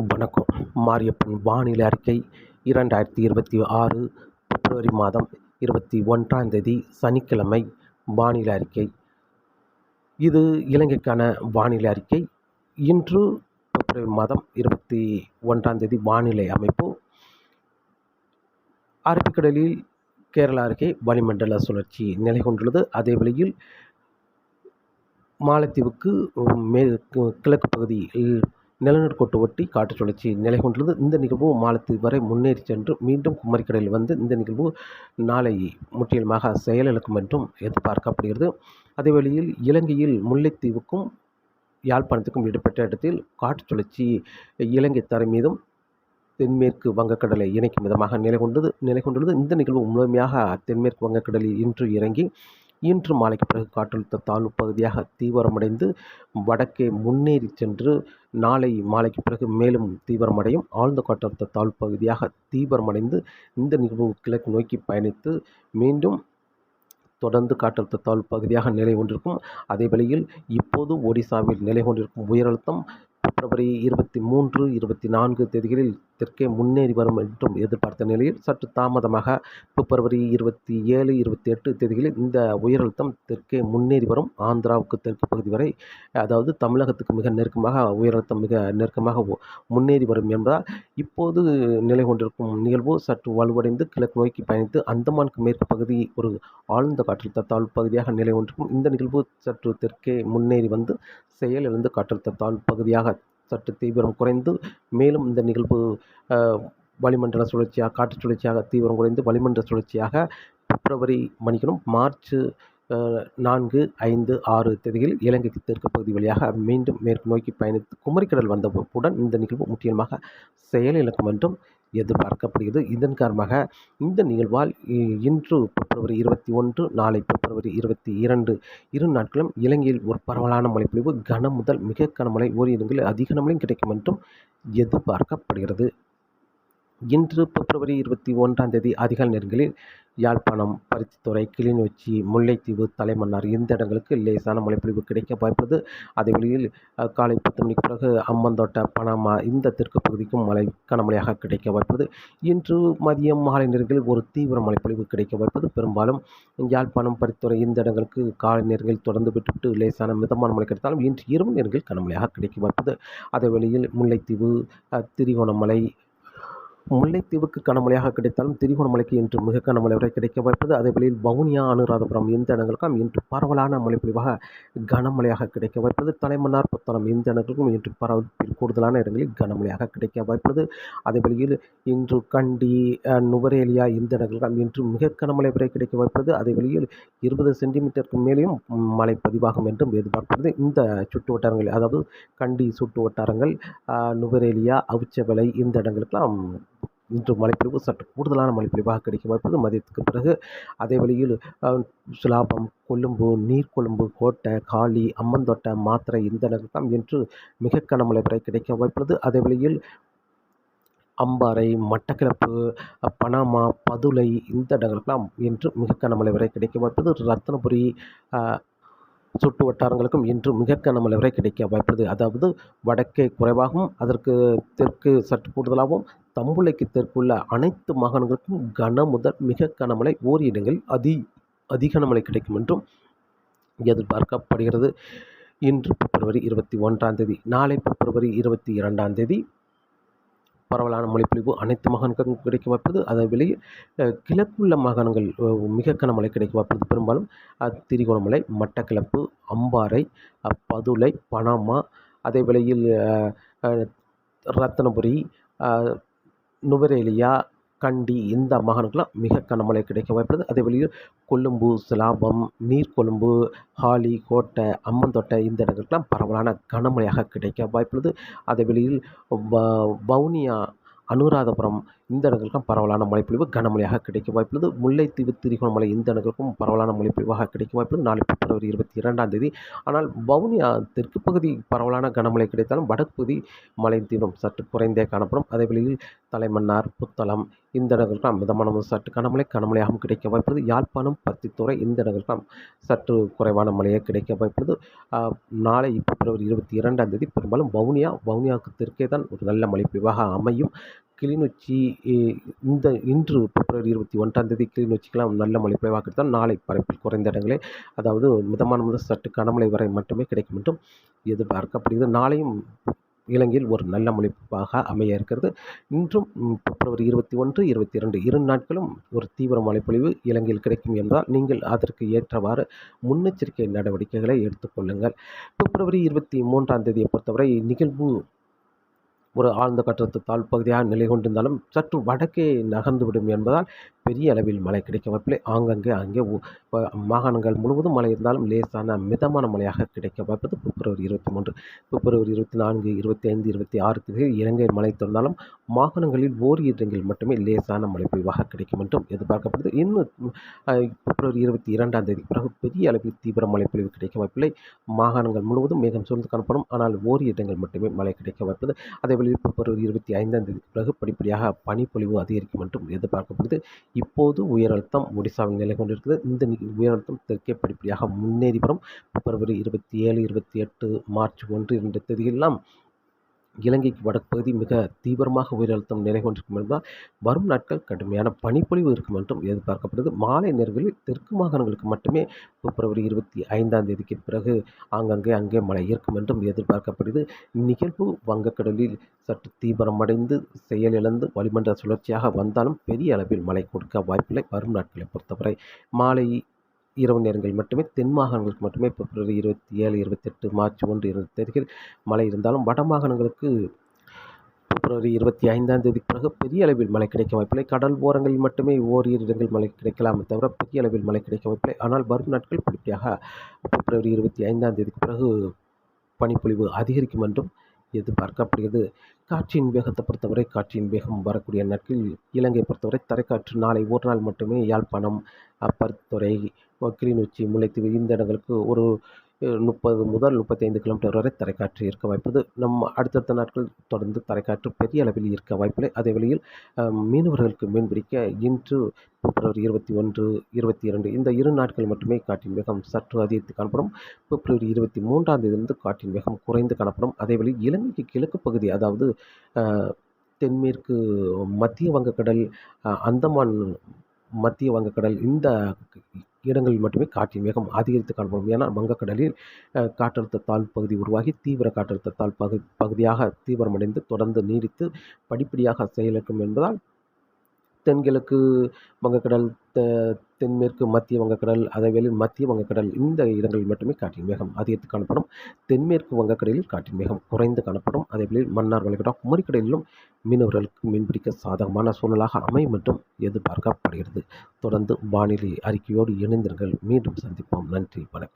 வணக்கம். மாரியப்பன் வானிலை அறிக்கை 2026 பிப்ரவரி மாதம் 21ஆம் தேதி சனிக்கிழமை வானிலை அறிக்கை. இது இலங்கைக்கான வானிலை அறிக்கை. இன்று பிப்ரவரி மாதம் 21ஆம் தேதி வானிலை அமைப்பு. அரபிக்கடலில் கேரளா அருகே வளிமண்டல சுழற்சி நிலை கொண்டுள்ளது. அதே வேளையில் மாலத்தீவுக்கு கிழக்கு பகுதியில் நிலநடுக்கோட்டு ஒட்டி காற்று சுழற்சி நிலை கொண்டுள்ளது. இந்த நிகழ்வு மாலத்தீவு வரை முன்னேறி சென்று மீண்டும் குமரிக்கடலில் வந்து இந்த நிகழ்வு நாளை முற்றிலுமாக செயலிழக்கும் என்றும் எதிர்பார்க்கப்படுகிறது. அதே வேளையில் இலங்கையில் முல்லைத்தீவுக்கும் யாழ்ப்பாணத்துக்கும் இடைப்பட்ட இடத்தில் காற்று சுழற்சி இலங்கை தரை மீதும் தென்மேற்கு வங்கக்கடலை இணைக்கும் விதமாக நிலை கொண்டுள்ளது. இந்த நிகழ்வு முழுமையாக தென்மேற்கு வங்கக்கடலில் இன்று இறங்கி இன்று மாலைக்கு பிறகு காற்றழுத்த தாழ்வு பகுதியாக தீவிரமடைந்து வடக்கே முன்னேறி சென்று நாளை மாலைக்கு பிறகு மேலும் தீவிரமடையும். ஆழ்ந்த காற்றழுத்த தாழ்வு பகுதியாக தீவிரமடைந்து இந்த நிகழ்வு கிழக்கு நோக்கி பயணித்து மீண்டும் தொடர்ந்து காற்றழுத்த தாழ்வு பகுதியாக நிலை கொண்டிருக்கும். அதே வேளையில் இப்போது ஒடிசாவில் நிலை கொண்டிருக்கும் உயரழுத்தம் பிப்ரவரி 23, 24 தேதிகளில் தெற்கே முன்னேறி வரும் என்றும் எதிர்பார்த்த நிலையில் சற்று தாமதமாக பிப்ரவரி 27, 28 தேதிகளில் இந்த உயரழுத்தம் தெற்கே முன்னேறி வரும். ஆந்திராவுக்கு தெற்கு பகுதி வரை, அதாவது தமிழகத்துக்கு மிக நெருக்கமாக உயரழுத்தம் மிக நெருக்கமாக முன்னேறி வரும் என்பதால் இப்போது நிலை கொண்டிருக்கும் நிகழ்வு சற்று வலுவடைந்து கிழக்கு நோக்கி பயணித்து அந்தமானுக்கு மேற்கு பகுதி ஒரு ஆழ்ந்த காற்றழுத்த தாழ்வு பகுதியாக நிலை கொண்டிருக்கும். இந்த நிகழ்வு சற்று தெற்கே முன்னேறி வந்து செயலிழந்து காற்றழுத்த தாழ்வு பகுதியாக சற்று தீவிரம் குறைந்து மேலும் இந்த நிகழ்வு வளிமண்டல சுழற்சியாக காற்று சுழற்சியாக தீவிரம் குறைந்து வளிமண்டல சுழற்சியாக மார்ச் 4, 5, 6 தேதிகளில் இலங்கைக்கு தெற்கு பகுதி வழியாக மீண்டும் மேற்கு நோக்கி பயணித்து குமரிக்கடல் வந்தவுடன் இந்த நிகழ்வு முற்றிலுமாக செயலிழக்கும் என்றும் எதிர்பார்க்கப்படுகிறது. இதன் காரணமாக இந்த நிகழ்வால் இன்று பிப்ரவரி 21, நாளை பிப்ரவரி 22 இரு நாட்களும் இலங்கையில் ஒரு பரவலான மழைப்பொழிவு கன முதல் மிக கனமழை ஓரிரு இடங்களில் அதிக கனமழையும் கிடைக்கும் என்றும் எதிர்பார்க்கப்படுகிறது. இன்று பிப்ரவரி 21ஆம் தேதி அதிகாலை நேரங்களில் யாழ்ப்பாணம், பருத்தித்துறை, கிளிநொச்சி, முல்லைத்தீவு, தலைமன்னார் இந்த இடங்களுக்கு லேசான மழைப்பொழிவு கிடைக்க வாய்ப்புள்ளது. அதே வழியில் காலை 10 மணிக்கு பிறகு அம்மந்தோட்டை, பனாமா இந்த தெற்கு பகுதிக்கும் கனமழையாக கிடைக்க வாய்ப்புள்ளது. இன்று மதியம் மாலை நேரங்களில் ஒரு தீவிர மழைப்பொழிவு கிடைக்க வாய்ப்புள்ளது. பெரும்பாலும் யாழ்ப்பாணம், பருத்தித்துறை இந்த இடங்களுக்கு காலை நேரங்களில் தொடர்ந்து விட்டுவிட்டு லேசான மிதமான மழை கிடைத்தாலும் இன்று இரவு நேரங்களில் கனமழையாக கிடைக்க வாய்ப்புள்ளது. அதே வேளையில் முல்லைத்தீவு, திரிகோணமலை, முல்லைத்தீவுக்கு கனமழையாக கிடைத்தாலும் திரிகோணமலைக்கு இன்று மிக கனமழை வரை கிடைக்க வாய்ப்பது. அதேவேளையில் வவுனியா, அனுராதபுரம் இந்த இடங்களுக்கும் இன்று பரவலான மழைப்பொழிவாக கனமழையாக கிடைக்க வாய்ப்பது. தலைமன்னார், புத்தளம் இந்த இடங்களுக்கும் இன்று பரவலில் கூடுதலான இடங்களில் கனமழையாக கிடைக்க வாய்ப்பது. அதேவேளையில் இன்று கண்டி, நுவரேலியா இந்த இடங்களுக்கும் இன்று மிக கனமழை வரை கிடைக்க வாய்ப்பது. அதேவேளையில் 20 சென்டிமீட்டருக்கு மேலேயும் மழை பதிவாகும் என்றும் எதிர்பார்க்கிறது. இந்த சுற்று வட்டாரங்கள், அதாவது கண்டி சுற்று வட்டாரங்கள், நுவரேலியா, அவுச்சவளை இந்த இடங்களுக்கெல்லாம் இன்று மழைப்பொழிவு சற்று கூடுதலான மழைப்பொழிவாக கிடைக்க வாய்ப்பது மதியத்துக்கு பிறகு. அதே வழியில் சுலாபம், கொழும்பு, நீர்கொழும்பு, கோட்டை, காலி, அம்மந்தோட்டை, மாத்தறை இந்த இடங்களுக்கெல்லாம் இன்று மிக கனமழை வரை கிடைக்க வாய்ப்புள்ளது. அதே வழியில் அம்பாறை, மட்டக்களப்பு, பனாமா, பதுளை இந்த இடங்களுக்கெல்லாம் இன்று மிக கனமழை வரை கிடைக்க வாய்ப்புள்ளது. ரத்தினபுரி சுற்று வட்டாரங்களுக்கும் இன்று மிக கனமழை வரை கிடைக்க வாய்ப்புள்ளது. அதாவது வடக்கே குறைவாகவும் அதற்கு தெற்கு சற்று கூடுதலாகவும் தம்புளைக்கு தெற்குள்ள அனைத்து மாகாணங்களுக்கும் கன முதல் மிக கனமழை ஓரிரு இடங்களில் அதிக கனமழை கிடைக்கும் என்றும் எதிர்பார்க்கப்படுகிறது. இன்று பிப்ரவரி 21ஆம் தேதி. நாளை பிப்ரவரி 22ஆம் தேதி பரவலான மழைப்பொழிவு அனைத்து மாகாணங்களுக்கும் கிடைக்க வாய்ப்பது. அதே வேளையில் கிழக்குள்ள மாகாணங்கள் மிக கனமழை கிடைக்க வாய்ப்பது. பெரும்பாலும் திரிகோணமலை, மட்டக்களப்பு, அம்பாறை, பதுளை, பனாமா, அதே வேளையில் ரத்தினபுரி, நுவரேலியா, கண்டி இந்த மாகாணங்களாம் மிக கனமழை கிடைக்க வாய்ப்புள்ளது. அதே வழியில் கொழும்பு, சிலாபம், நீர்கொழும்பு, ஹாலி, கோட்டை, அம்மந்தோட்டை இந்த இடங்களுக்கெல்லாம் பரவலான கனமழையாக கிடைக்க வாய்ப்புள்ளது. அதே வழியில் வவுனியா, அனுராதபுரம் இந்த இடங்களுக்கும் பரவலான மழைப்பொழிவு கனமழையாக கிடைக்க வாய்ப்புள்ளது. முல்லைத்தீவு, திரிகோணமலை இந்த இடங்களுக்கும் பரவலான மழைப்பொழிவாக கிடைக்க வாய்ப்புள்ளது நாளை பிப்ரவரி 22ஆம் தேதி. ஆனால் வவுனியா தெற்கு பகுதி பரவலான கனமழை கிடைத்தாலும் வடக்கு பகுதி மழை தீவிரம் சற்று குறைந்தே காணப்படும். அதே வேளையில் தலைமன்னார், புத்தளம் இந்த இடங்களுக்கும் மிதமான முதல் சற்று கனமழையாகவும் கிடைக்க வாய்ப்புள்ளது. யாழ்ப்பாணம், பருத்தித்துறை இந்த இடங்களுக்கும் சற்று குறைவான மழையே கிடைக்க வாய்ப்புள்ளது. நாளை பிப்ரவரி 22ஆம் தேதி பெரும்பாலும் வவுனியாவுக்கு தெற்கே தான் ஒரு நல்ல மழைப்பொழிவாக அமையும். கிளிநொச்சி இன்று பிப்ரவரி 21ஆம் தேதி கிளிநொச்சிக்கெல்லாம் நல்ல மழைப்பொழிவாக கிடைத்தால் நாளை பரப்பில் குறைந்த இடங்களே, அதாவது மிதமான முதல் சற்று கனமழை வரை மட்டுமே கிடைக்கும் என்றும் எதிர்பார்க்கப்படுகிறது. நாளையும் இலங்கையில் ஒரு நல்ல மழைப்பாக அமைய இருக்கிறது. இன்றும் பிப்ரவரி 21, 22 இரு நாட்களும் ஒரு தீவிர மழைப்பொழிவு இலங்கையில் கிடைக்கும் என்பதால் நீங்கள் அதற்கு ஏற்றவாறு முன்னெச்சரிக்கை நடவடிக்கைகளை எடுத்துக்கொள்ளுங்கள். பிப்ரவரி 23ஆம் தேதியை பொறுத்தவரை நிகழ்வு ஒரு ஆழ்ந்த காற்றழுத்த தாழ்வு பகுதியாக நிலை கொண்டிருந்தாலும் சற்று வடக்கே நகர்ந்துவிடும் என்பதால் பெரிய அளவில் மழை கிடைக்க வாய்ப்பில்லை. அங்கே மாகாணங்கள் முழுவதும் மழை இருந்தாலும் லேசான மிதமான மழையாக கிடைக்க வாய்ப்பது பிப்ரவரி 23, பிப்ரவரி 24, 25, 26 தேதியில் இலங்கையில் மழை தொடர்ந்தாலும் மாகாணங்களில் ஓரிரு இடங்களில் மட்டுமே லேசான மழை பொழிவாக கிடைக்கும் என்றும் எதிர்பார்க்கப்படுது. இன்னும் பிப்ரவரி 22ஆம் தேதி பிறகு பெரிய அளவில் தீவிர மழை பொழிவு கிடைக்க வாய்ப்பில்லை. மாகாணங்கள் முழுவதும் மேகம் சூழ்ந்து காணப்படும். ஆனால் ஓரிரு இடங்கள் மட்டுமே மழை கிடைக்க வாய்ப்பது. அதே பிப்ரவரி 25ஆம் தேதிக்கு பிறகு படிப்படியாக பனிப்பொழிவு அதிகரிக்கும் என்றும் எதிர்பார்க்கப்படுது. இப்போது உயரழுத்தம் ஒடிசாவில் நிலை கொண்டிருக்கிறது. இந்த உயரழுத்தம் தெற்கே படிப்படியாக முன்னேறி வரும். பிப்ரவரி 27, 28, மார்ச் 1, 2 தேதியெல்லாம் இலங்கைக்கு வடக்கு பகுதி மிக தீவிரமாக உயரழுத்தம் நிலை கொண்டிருக்கும் என்பதால் வரும் நாட்கள் கடுமையான பனிப்பொழிவு இருக்கும் என்றும் எதிர்பார்க்கப்படுது. மாலை நேரங்களில் தெற்கு மாகாணங்களுக்கு மட்டுமே பிப்ரவரி 25ஆம் தேதிக்கு பிறகு அங்கே மழை இருக்கும் என்றும் எதிர்பார்க்கப்படுது. நிகழ்வு வங்கக்கடலில் சற்று தீவிரமடைந்து செயலிழந்து வளிமண்டல சுழற்சியாக வந்தாலும் பெரிய அளவில் மழை கொடுக்க வாய்ப்பில்லை. வரும் நாட்களை பொறுத்தவரை மாலை இரவு நேரங்களில் மட்டுமே தென் மாகாணங்களுக்கு மட்டுமே பிப்ரவரி 27, 28, மார்ச் 1, 2 தேதிகள் மழை இருந்தாலும் வட மாகாணங்களுக்கு பிப்ரவரி 25ஆம் தேதிக்கு பிறகு பெரிய அளவில் மழை கிடைக்க வாய்ப்பில்லை. கடல் ஓரங்களில் மட்டுமே ஓரிரு இடங்கள் மழை கிடைக்கலாமே தவிர பெரிய அளவில் மழை கிடைக்க வாய்ப்பில்லை. ஆனால் வரும் நாட்கள் படிப்படியாக பிப்ரவரி 25ஆம் தேதிக்கு பிறகு பனிப்பொழிவு அதிகரிக்கும் என்றும் எதிர்பார்க்கப்படுகிறது. காற்றின் வேகத்தை பொறுத்தவரை காற்றின் வேகம் வரக்கூடிய நாட்களில் இலங்கை பொறுத்தவரை தரைக்காற்று நாளை ஒரு நாள் மட்டுமே யாழ்ப்பாணம், பருத்தித்துறை, கிளிநொச்சி, முல்லைத்தீவு இந்த இடங்களுக்கு ஒரு 30 முதல் 35 கிலோமீட்டர் வரை தரைக்காற்று இருக்க வாய்ப்புது. அடுத்தடுத்த நாட்கள் தொடர்ந்து தரைக்காற்று பெரிய அளவில் இருக்க வாய்ப்பில்லை. அதே வேளையில் மீனவர்களுக்கு மீன்பிடிக்க இன்று பிப்ரவரி 21, 22 இந்த இரு நாட்கள் மட்டுமே காற்றின் வேகம் சற்று அதிகரித்து காணப்படும். பிப்ரவரி 23ஆம் தேதியிலிருந்து காற்றின் வேகம் குறைந்து காணப்படும். அதேவேளை இலங்கைக்கு கிழக்கு பகுதி, அதாவது தென்மேற்கு மத்திய வங்கக்கடல், அந்தமான் மத்திய வங்கக்கடல் இந்த இடங்களில் மட்டுமே காற்றின் வேகம் அதிகரித்து காணப்படும். ஏன்னா வங்கக்கடலில் காற்றழுத்த தாழ்வு பகுதி உருவாகி தீவிர காற்றழுத்த தாழ்வு பகுதியாக தீவிரமடைந்து தொடர்ந்து நீடித்து படிப்படியாக செயலிழக்கும் என்பதால் தென்கிழக்கு வங்கக்கடல், தென்மேற்கு மத்திய வங்கக்கடல், அதேவேளையில் மத்திய வங்கக்கடல் இந்த இடங்களில் மட்டுமே காற்றின் வேகம் அதிகரித்து காணப்படும். தென்மேற்கு வங்கக்கடலில் காற்றின் வேகம் குறைந்து காணப்படும். அதேவேளையில் மன்னார் வளைகுடா, குமரிக்கடலிலும் மீனவர்களுக்கு மீன்பிடிக்க சாதகமான சூழலாக அமையும் என்றும் எதிர்பார்க்கப்படுகிறது. தொடர்ந்து வானிலை அறிக்கையோடு இணைந்திருங்கள். மீண்டும் சந்திப்போம். நன்றி, வணக்கம்.